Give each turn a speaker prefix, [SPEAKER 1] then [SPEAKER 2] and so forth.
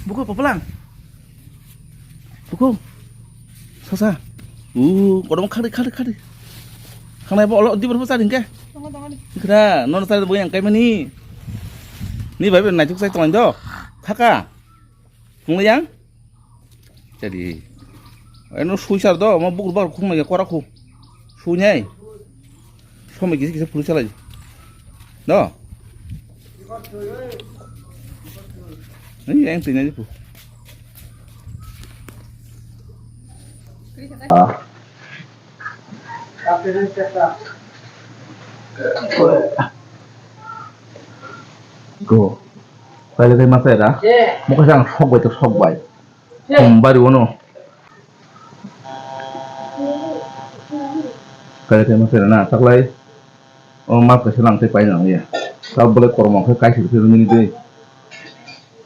[SPEAKER 1] Buku apa pelang? Buku. Sasa. Kodong kari. Khang này bỏ lọ tí bật phát đình ke. Kira, non sai được yang kai mani. Ni bai ben nai chuk sai tong do. Thaka. Khung yang. Jadi. Nó xui sao đó mà bụng bao không này qua đâu xui nhảy sao mày cái phụ sao lại đó đấy em tìm này phụ cô phải là cái mặt này đã một cái răng sọc vậy sọc vậy không bao nhiêu nó kayak tema serana tak lay o map ke selang te pai nang ya ka boleh kormong ke kai sir sir ni de